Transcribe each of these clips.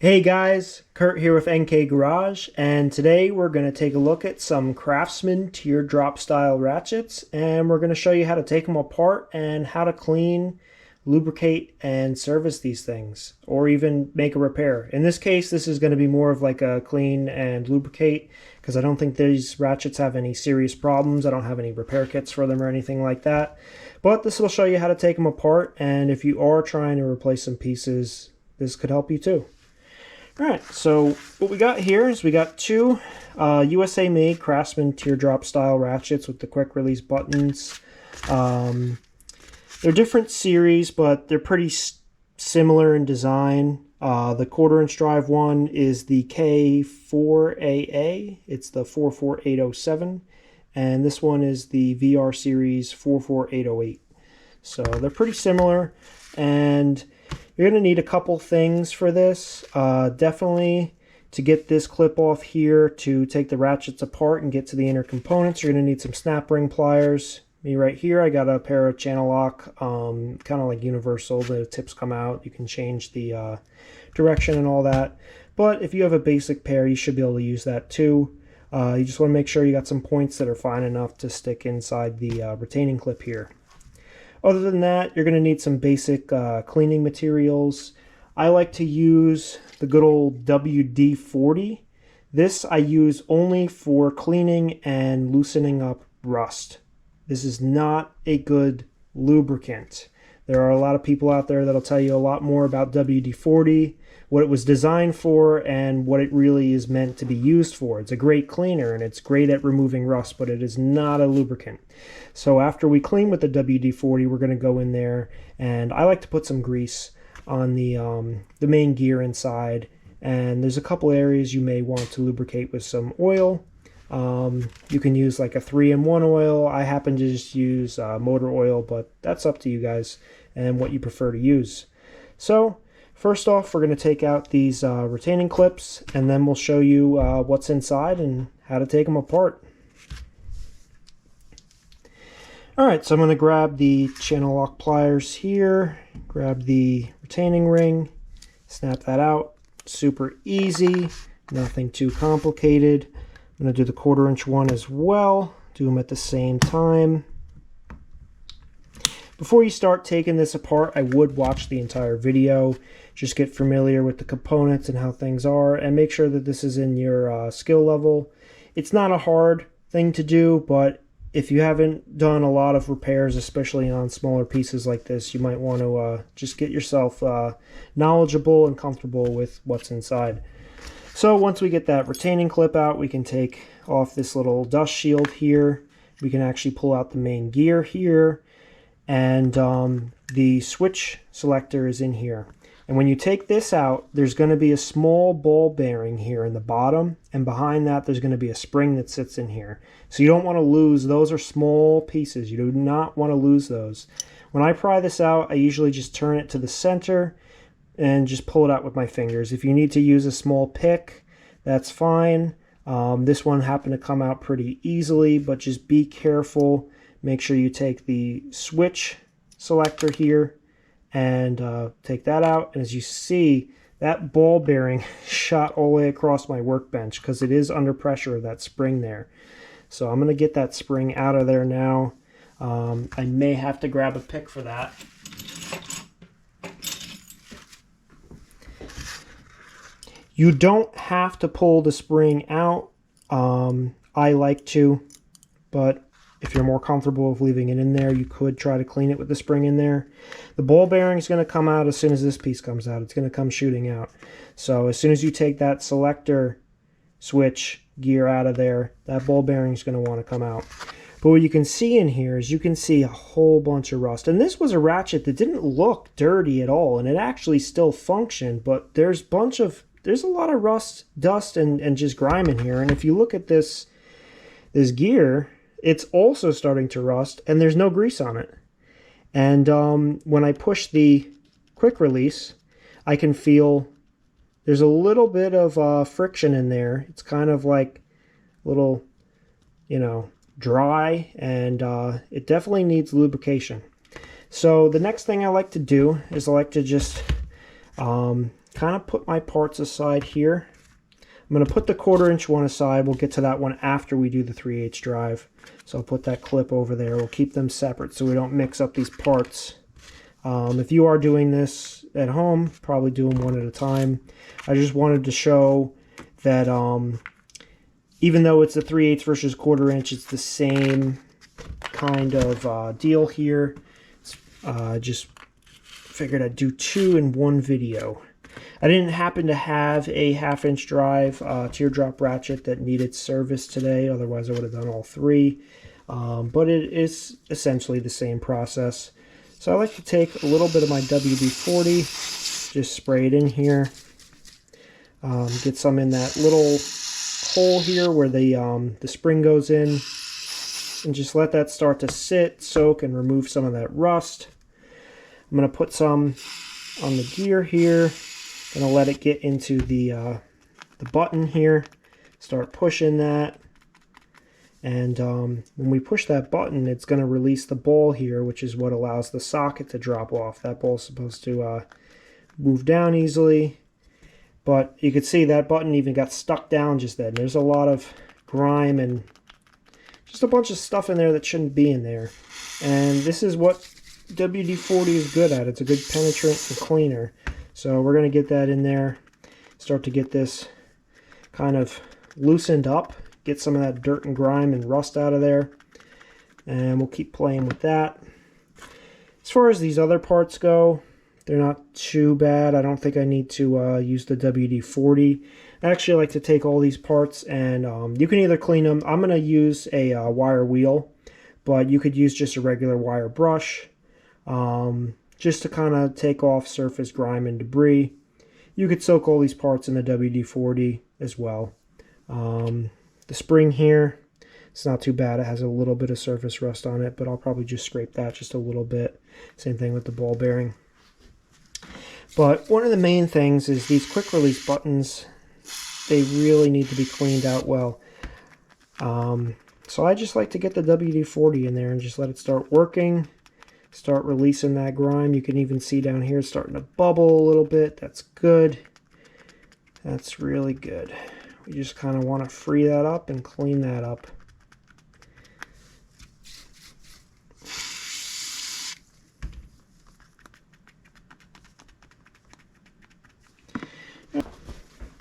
Hey guys, Kurt here with NK Garage, and today we're going to take a look at some Craftsman Teardrop style ratchets, and we're going to show you how to take them apart and how to clean, lubricate, and service these things, or even make a repair. In this case, this is going to be more of like a clean and lubricate, because I don't think these ratchets have any serious problems. I don't have any repair kits for them or anything like that, but this will show you how to take them apart, and if you are trying to replace some pieces, this could help you too. Alright, so what we got here is we got two USA made Craftsman Teardrop style ratchets with the quick release buttons. They're different series, but they're pretty similar in design. The 1/4 inch drive one is the K4AA, it's the 44807, and this one is the VR series 44808. So they're pretty similar, and you're going to need a couple things for this. Definitely to get this clip off here to take the ratchets apart and get to the inner components, you're going to need some snap ring pliers. Me right here, I got a pair of channel lock, kind of like universal. The tips come out. You can change the direction and all that. But if you have a basic pair, you should be able to use that too. You just want to make sure you got some points that are fine enough to stick inside the retaining clip here. Other than that, you're going to need some basic cleaning materials. I like to use the good old WD-40. This I use only for cleaning and loosening up rust. This is not a good lubricant. There are a lot of people out there that'll tell you a lot more about WD-40, what it was designed for, and what it really is meant to be used for. It's a great cleaner and it's great at removing rust, but it is not a lubricant. So after we clean with the WD-40, we're going to go in there, and I like to put some grease on the main gear inside, and there's a couple areas you may want to lubricate with some oil. You can use like a 3-in-1 oil. I happen to just use motor oil, but that's up to you guys and what you prefer to use. So first off, we're going to take out these retaining clips, and then we'll show you what's inside and how to take them apart. Alright, so I'm going to grab the channel lock pliers here, grab the retaining ring, snap that out. Super easy, nothing too complicated. I'm going to do the 1/4 inch one as well, do them at the same time. Before you start taking this apart, I would watch the entire video. Just get familiar with the components and how things are, and make sure that this is in your skill level. It's not a hard thing to do, but if you haven't done a lot of repairs, especially on smaller pieces like this, you might want to just get yourself knowledgeable and comfortable with what's inside. So once we get that retaining clip out, we can take off this little dust shield here. We can actually pull out the main gear here, and the switch selector is in here. And when you take this out, there's going to be a small ball bearing here in the bottom, and behind that there's going to be a spring that sits in here. So you don't want to lose, those are small pieces. You do not want to lose those. When I pry this out, I usually just turn it to the center and just pull it out with my fingers. If you need to use a small pick, that's fine. This one happened to come out pretty easily, but just be careful. Make sure you take the switch selector here and take that out. And as you see, that ball bearing shot all the way across my workbench because it is under pressure of that spring there. So I'm going to get that spring out of there now. I may have to grab a pick for that. You don't have to pull the spring out. I like to, but if you're more comfortable with leaving it in there, you could try to clean it with the spring in there. The ball bearing is going to come out as soon as this piece comes out. It's going to come shooting out. So as soon as you take that selector switch gear out of there, that ball bearing is going to want to come out. But what you can see in here is you can see a whole bunch of rust. And this was a ratchet that didn't look dirty at all, and it actually still functioned, but there's a lot of rust, dust, and just grime in here. And if you look at this gear, it's also starting to rust, and there's no grease on it. And when I push the quick release, I can feel there's a little bit of friction in there. It's kind of like a little, dry, and it definitely needs lubrication. So the next thing I like to do is I like to just kind of put my parts aside here. I'm going to put the 1/4" one aside. We'll get to that one after we do the 3/8 drive. So I'll put that clip over there. We'll keep them separate so we don't mix up these parts. If you are doing this at home, probably do them one at a time. I just wanted to show that even though it's a 3/8 versus 1/4", it's the same kind of deal here. Just figured I'd do 2 in one video. I didn't happen to have a 1/2" drive teardrop ratchet that needed service today. Otherwise, I would have done all 3. But it is essentially the same process. So I like to take a little bit of my WD-40, just spray it in here. Get some in that little hole here where the spring goes in. And just let that start to sit, soak, and remove some of that rust. I'm going to put some on the gear here. Going to let it get into the button here. Start pushing that. And when we push that button, it's going to release the ball here, which is what allows the socket to drop off. That ball is supposed to move down easily. But you can see that button even got stuck down just then. There's a lot of grime and just a bunch of stuff in there that shouldn't be in there. And this is what WD-40 is good at. It's a good penetrant and cleaner. So we're going to get that in there, start to get this kind of loosened up, get some of that dirt and grime and rust out of there. And we'll keep playing with that. As far as these other parts go, they're not too bad. I don't think I need to use the WD-40. I actually like to take all these parts and you can either clean them. I'm going to use a wire wheel, but you could use just a regular wire brush just to kind of take off surface grime and debris. You could soak all these parts in the WD-40 as well. The spring here, it's not too bad. It has a little bit of surface rust on it, but I'll probably just scrape that just a little bit. Same thing with the ball bearing. But one of the main things is these quick release buttons. They really need to be cleaned out well. So I just like to get the WD-40 in there and just let it start working. Start releasing that grime. You can even see down here it's starting to bubble a little bit. That's good. That's really good. We just kind of want to free that up and clean that up.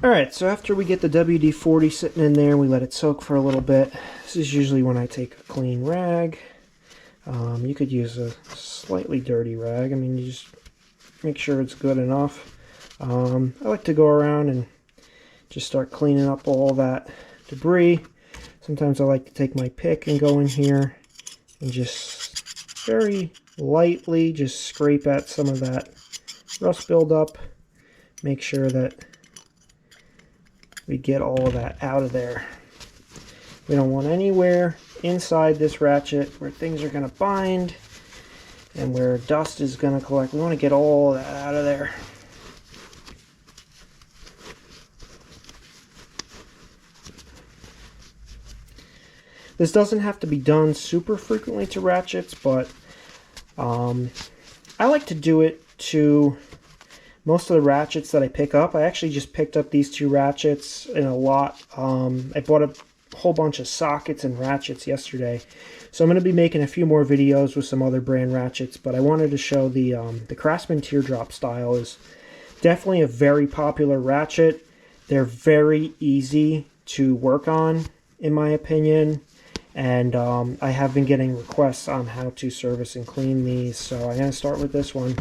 Alright, so after we get the WD-40 sitting in there, we let it soak for a little bit. This is usually when I take a clean rag. You could use a slightly dirty rag. I mean, you just make sure it's good enough. I like to go around and just start cleaning up all that debris. Sometimes I like to take my pick and go in here and just very lightly just scrape at some of that rust buildup. Make sure that we get all of that out of there. We don't want anywhere inside this ratchet where things are going to bind and where dust is going to collect. We want to get all of that out of there. This doesn't have to be done super frequently to ratchets, but I like to do it to most of the ratchets that I pick up. I actually just picked up these 2 ratchets in a lot. I bought a whole bunch of sockets and ratchets yesterday. So I'm going to be making a few more videos with some other brand ratchets, but I wanted to show the Craftsman Teardrop style is definitely a very popular ratchet. They're very easy to work on, in my opinion. And I have been getting requests on how to service and clean these. So I'm going to start with this one.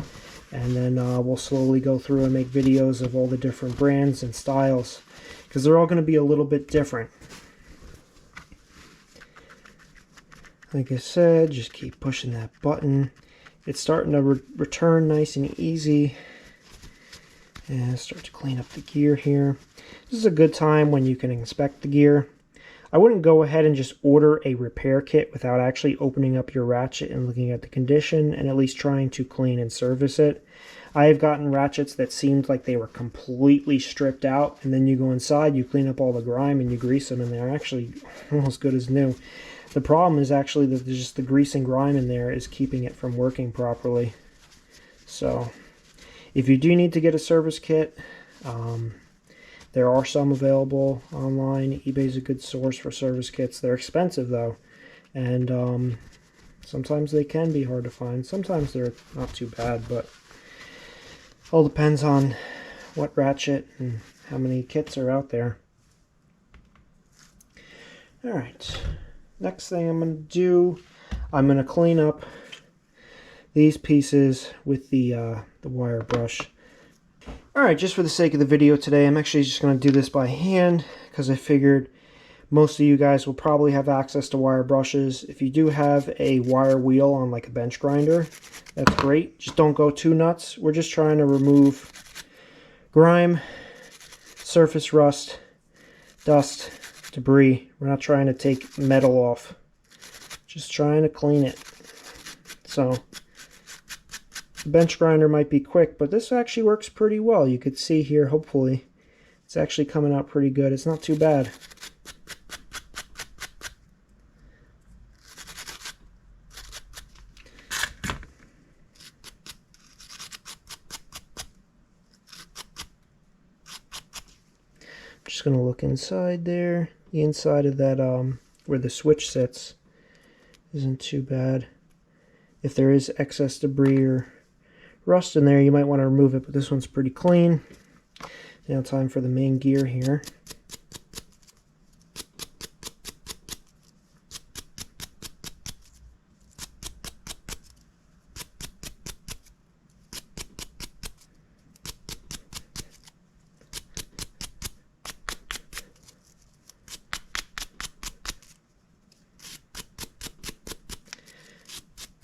And then we'll slowly go through and make videos of all the different brands and styles, because they're all going to be a little bit different. Like I said, just keep pushing that button. It's starting to return nice and easy. And start to clean up the gear here. This is a good time when you can inspect the gear. I wouldn't go ahead and just order a repair kit without actually opening up your ratchet and looking at the condition and at least trying to clean and service it. I have gotten ratchets that seemed like they were completely stripped out, and then you go inside, you clean up all the grime and you grease them, and they're actually almost good as new. The problem is actually that there's just the grease and grime in there is keeping it from working properly. So if you do need to get a service kit, There are some available online. eBay's a good source for service kits. They're expensive though, and sometimes they can be hard to find. Sometimes they're not too bad, but all depends on what ratchet and how many kits are out there. Alright, next thing I'm going to do, I'm going to clean up these pieces with the wire brush. Alright, just for the sake of the video today, I'm actually just going to do this by hand because I figured most of you guys will probably have access to wire brushes. If you do have a wire wheel on like a bench grinder, that's great. Just don't go too nuts. We're just trying to remove grime, surface rust, dust, debris. We're not trying to take metal off. Just trying to clean it. So the bench grinder might be quick, but this actually works pretty well. You could see here, hopefully, it's actually coming out pretty good. It's not too bad. Just going to look inside there. The inside of that, where the switch sits, isn't too bad. If there is excess debris or rust in there, you might want to remove it, but this one's pretty clean. Now time for the main gear here.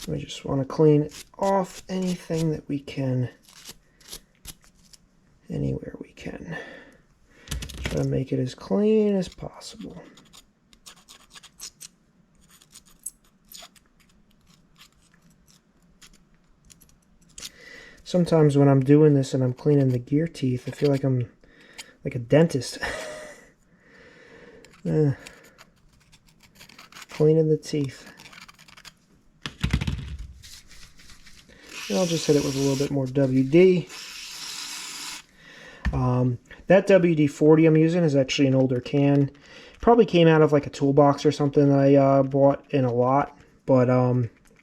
We just want to clean off anything that we can, anywhere we can. Try to make it as clean as possible. Sometimes when I'm doing this and I'm cleaning the gear teeth, I feel like I'm like a dentist. Cleaning the teeth. And I'll just hit it with a little bit more WD. That WD-40 I'm using is actually an older can. Probably came out of like a toolbox or something that I bought in a lot. But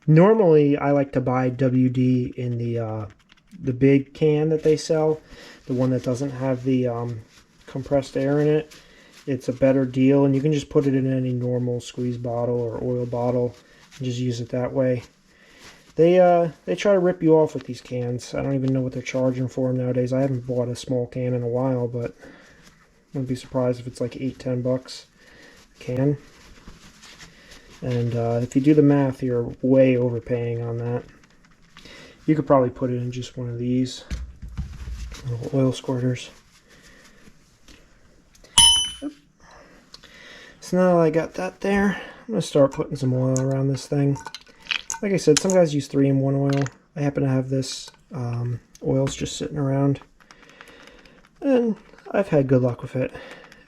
normally I like to buy WD in the big can that they sell. The one that doesn't have the compressed air in it. It's a better deal, and you can just put it in any normal squeeze bottle or oil bottle and just use it that way. They try to rip you off with these cans. I don't even know what they're charging for them nowadays. I haven't bought a small can in a while, but I wouldn't be surprised if it's like $8-10 a can. And if you do the math, you're way overpaying on that. You could probably put it in just one of these little oil squirters. Yep. So now that I got that there, I'm going to start putting some oil around this thing. Like I said, some guys use 3-in-1 oil. I happen to have this oils just sitting around, and I've had good luck with it.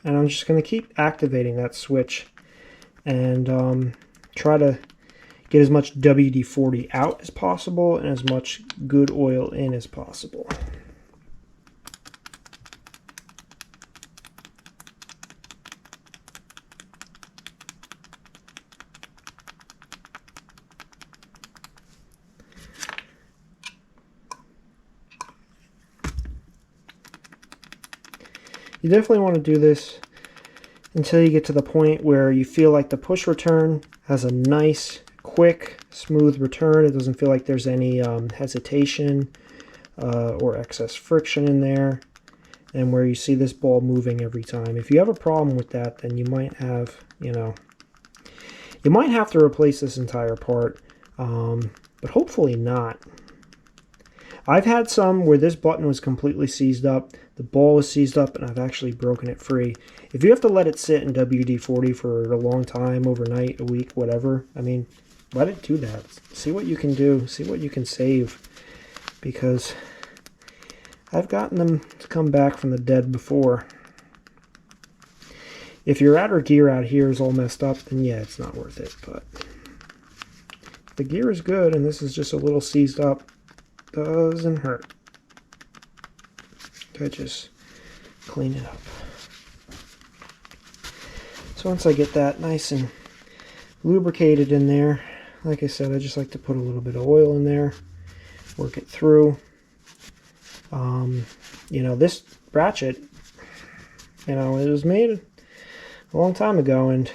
And I'm just going to keep activating that switch and try to get as much WD-40 out as possible and as much good oil in as possible. You definitely want to do this until you get to the point where you feel like the push return has a nice, quick, smooth return. It doesn't feel like there's any hesitation or excess friction in there, and where you see this ball moving every time. If you have a problem with that, then you might have, you might have to replace this entire part, but hopefully not. I've had some where this button was completely seized up, the ball was seized up, and I've actually broken it free. If you have to let it sit in WD-40 for a long time, overnight, a week, whatever, I mean, let it do that. See what you can do, see what you can save, because I've gotten them to come back from the dead before. If your outer gear out here is all messed up, then yeah, it's not worth it, but if the gear is good and this is just a little seized up, doesn't hurt. I just clean it up. So once I get that nice and lubricated in there, like I said, I just like to put a little bit of oil in there, work it through. You know, this ratchet, you know, it was made a long time ago, and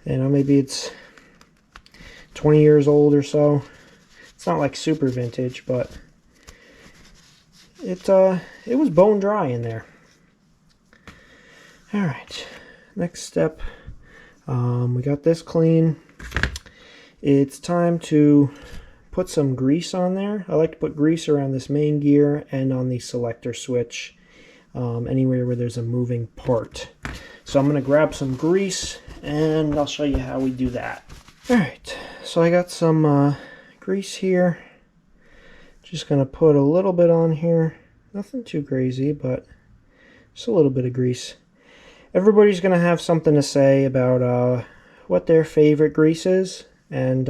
you know, maybe it's 20 years old or so. It's not like super vintage, but it was bone dry in there. All right, next step, we got this clean. It's time to put some grease on there. I like to put grease around this main gear and on the selector switch, anywhere where there's a moving part. So I'm going to grab some grease and I'll show you how we do that. Alright, so I got some grease here. Just going to put a little bit on here. Nothing too crazy, but just a little bit of grease. Everybody's going to have something to say about what their favorite grease is and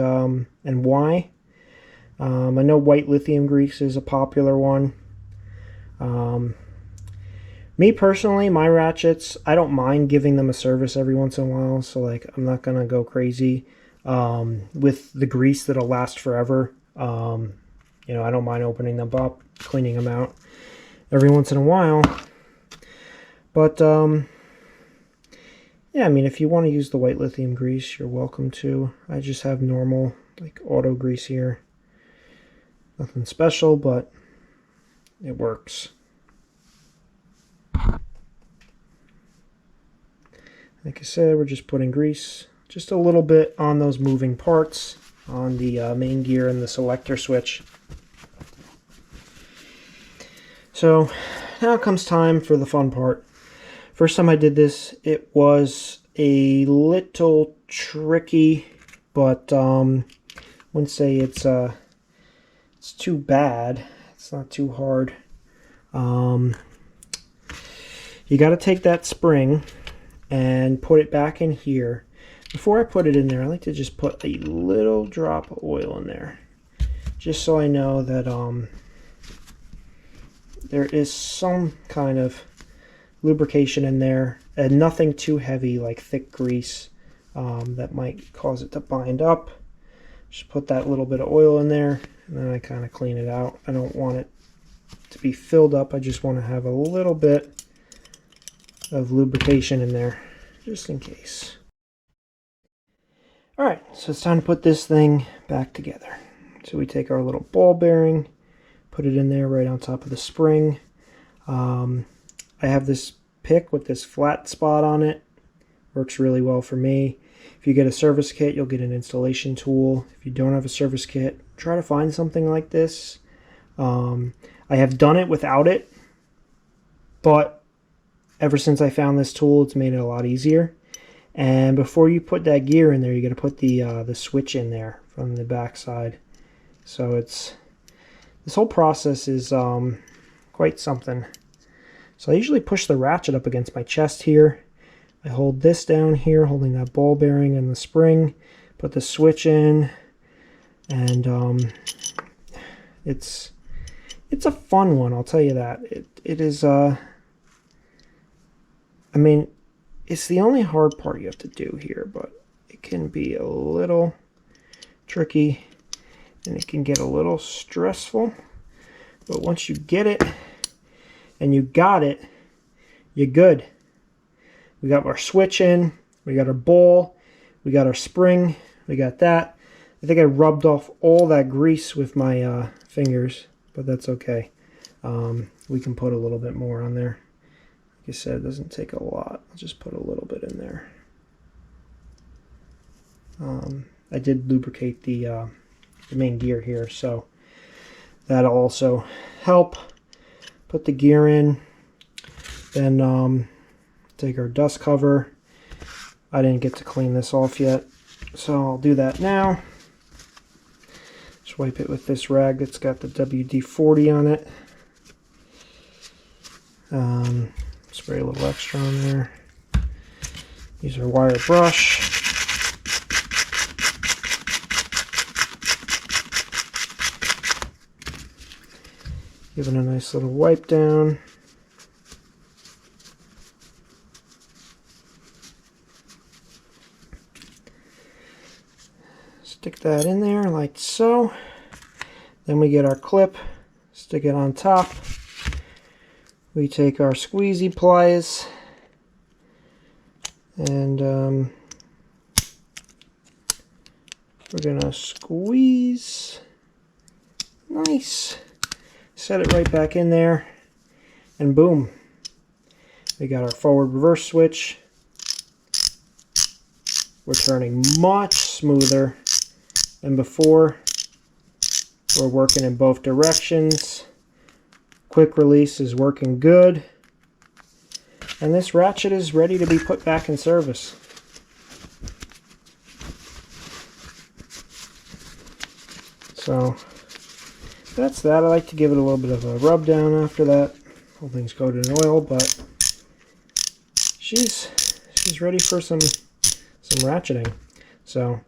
why. I know white lithium grease is a popular one. Me personally, my ratchets, I don't mind giving them a service every once in a while, so like I'm not gonna go crazy with the grease that'll last forever. You know, I don't mind opening them up, cleaning them out every once in a while. But yeah, I mean, if you want to use the white lithium grease, you're welcome to. I just have normal like auto grease here. Nothing special, but it works. Like I said, we're just putting grease just a little bit on those moving parts on the main gear and the selector switch. So now comes time for the fun part. First time I did this, it was a little tricky, but wouldn't say it's too bad. It's not too hard. You got to take that spring and put it back in here. Before I put it in there, I like to just put a little drop of oil in there, just so I know that there is some kind of lubrication in there, and nothing too heavy like thick grease that might cause it to bind up. Just put that little bit of oil in there, and then I kind of clean it out. I don't want it to be filled up. I just want to have a little bit of lubrication in there, just in case. Alright, so it's time to put this thing back together. So we take our little ball bearing, put it in there right on top of the spring. I have this pick with this flat spot on it. Works really well for me. If you get a service kit, you'll get an installation tool. If you don't have a service kit, try to find something like this. I have done it without it, but ever since I found this tool, it's made it a lot easier. And before you put that gear in there, you got to put the switch in there from the back side. So this whole process is quite something. So I usually push the ratchet up against my chest here. I hold this down here, holding that ball bearing and the spring. Put the switch in, and it's a fun one. I'll tell you that. It is. I mean, it's the only hard part you have to do here, but it can be a little tricky and it can get a little stressful. But once you get it and you got it, you're good. We got our switch in, we got our ball, we got our spring, we got that. I think I rubbed off all that grease with my fingers, but that's okay. We can put a little bit more on there. Like I said, it doesn't take a lot. I'll just put a little bit in there. I did lubricate the main gear here, so that'll also help. Put the gear in, then take our dust cover. I didn't get to clean this off yet, so I'll do that now. Just wipe it with this rag that's got the WD-40 on it. Spray a little extra on there. Use our wire brush. Give it a nice little wipe down. Stick that in there like so. Then we get our clip, stick it on top. We take our squeezy pliers and we're gonna squeeze. Nice. Set it right back in there, and boom. We got our forward reverse switch. We're turning much smoother than before. We're working in both directions. Quick release is working good. And this ratchet is ready to be put back in service. So that's that. I like to give it a little bit of a rub down after that. Whole thing's coated in oil, but she's ready for some ratcheting. So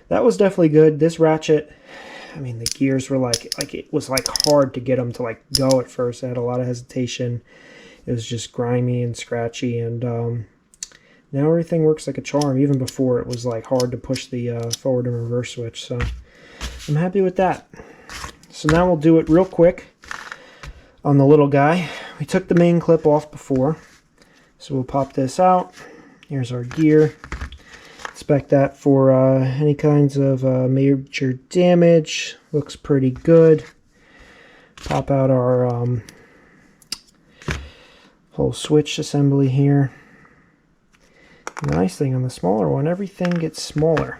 that was definitely good. This ratchet, I mean, the gears were like it was like hard to get them to like go at first. I had a lot of hesitation. It was just grimy and scratchy, and now everything works like a charm. Even before, it was like hard to push the forward and reverse switch. So I'm happy with that. So now we'll do it real quick on the little guy. We took the main clip off before, so we'll pop this out. Here's our gear. Inspect that for any kinds of major damage. Looks pretty good. Pop out our whole switch assembly here. The nice thing on the smaller one, everything gets smaller.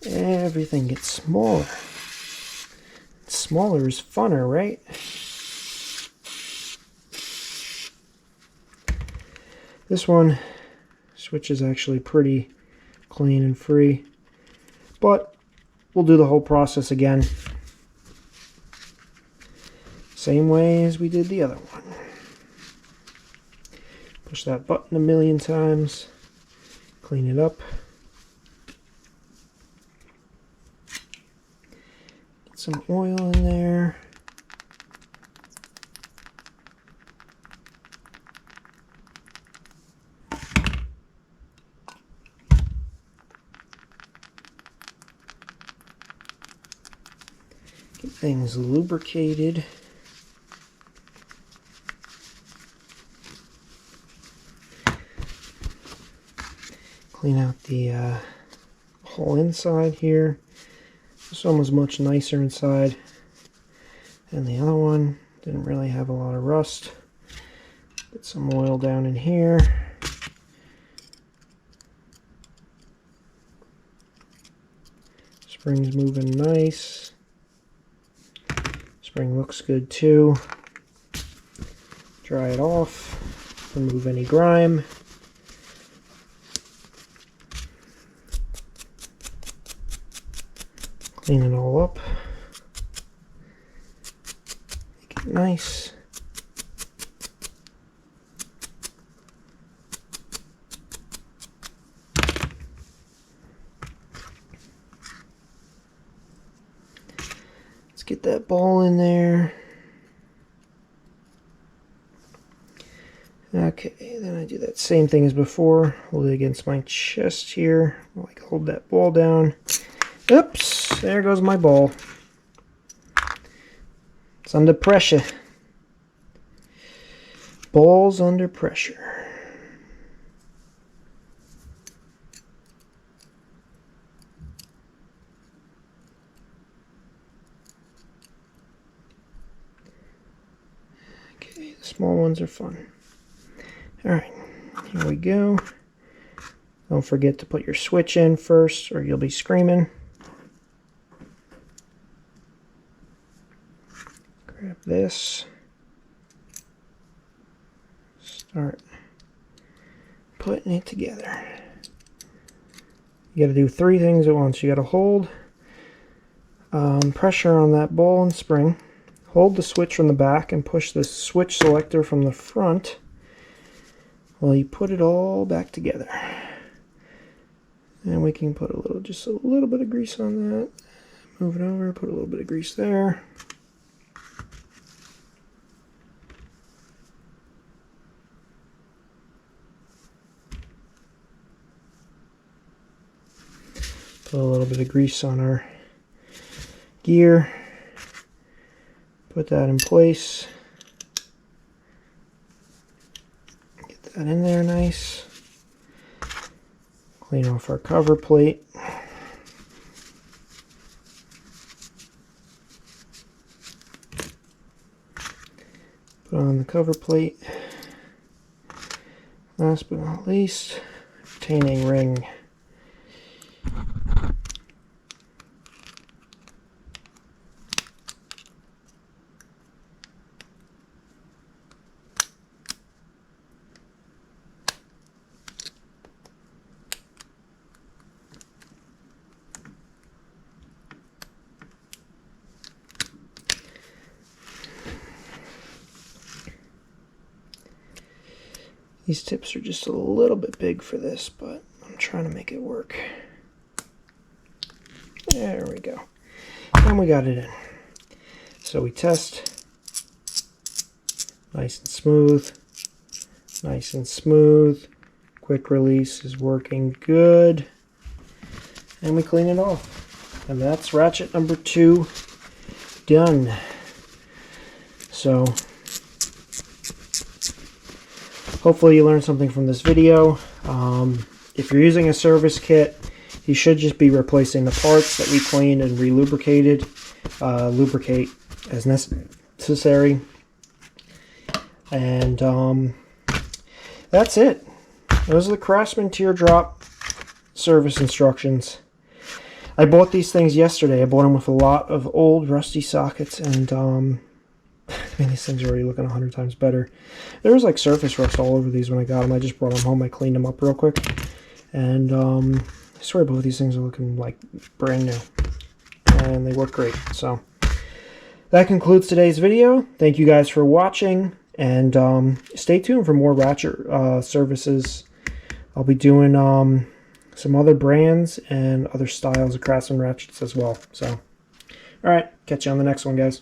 Everything gets smaller. Smaller is funner, right? This one, switch is actually pretty clean and free, but we'll do the whole process again. Same way as we did the other one. Push that button a million times, clean it up. Get some oil in there. Get things lubricated. Clean out the whole inside here. This one was much nicer inside than the other one. Didn't really have a lot of rust. Get some oil down in here. Spring's moving nice. Spring looks good too. Dry it off. Remove any grime. Clean it all up. Make it nice. Let's get that ball in there. Okay, then I do that same thing as before. Hold it against my chest here. Like hold that ball down. Oops, there goes my ball. It's under pressure. Balls under pressure. Okay, the small ones are fun. Alright, here we go. Don't forget to put your switch in first or you'll be screaming. Grab this. Start putting it together. You got to do three things at once. You got to hold pressure on that ball and spring. Hold the switch from the back and push the switch selector from the front while you put it all back together. And we can put just a little bit of grease on that. Move it over, put a little bit of grease there. Put a little bit of grease on our gear. Put that in place. Get that in there nice. Clean off our cover plate. Put on the cover plate. Last but not least, retaining ring. These tips are just a little bit big for this, but I'm trying to make it work. There we go. And we got it in. So we test. Nice and smooth. Nice and smooth. Quick release is working good. And we clean it off. And that's ratchet number 2 done. So hopefully you learned something from this video. If you're using a service kit, you should just be replacing the parts that we cleaned and re-lubricated. Lubricate as necessary. And that's it. Those are the Craftsman Teardrop service instructions. I bought these things yesterday. I bought them with a lot of old rusty sockets, and I mean, these things are already looking 100 times better. There was like surface rust all over these when I got them. I just brought them home. I cleaned them up real quick. And I swear both these things are looking like brand new. And they work great. So that concludes today's video. Thank you guys for watching. And stay tuned for more ratchet services. I'll be doing some other brands and other styles of Craftsman ratchets as well. So, alright, catch you on the next one, guys.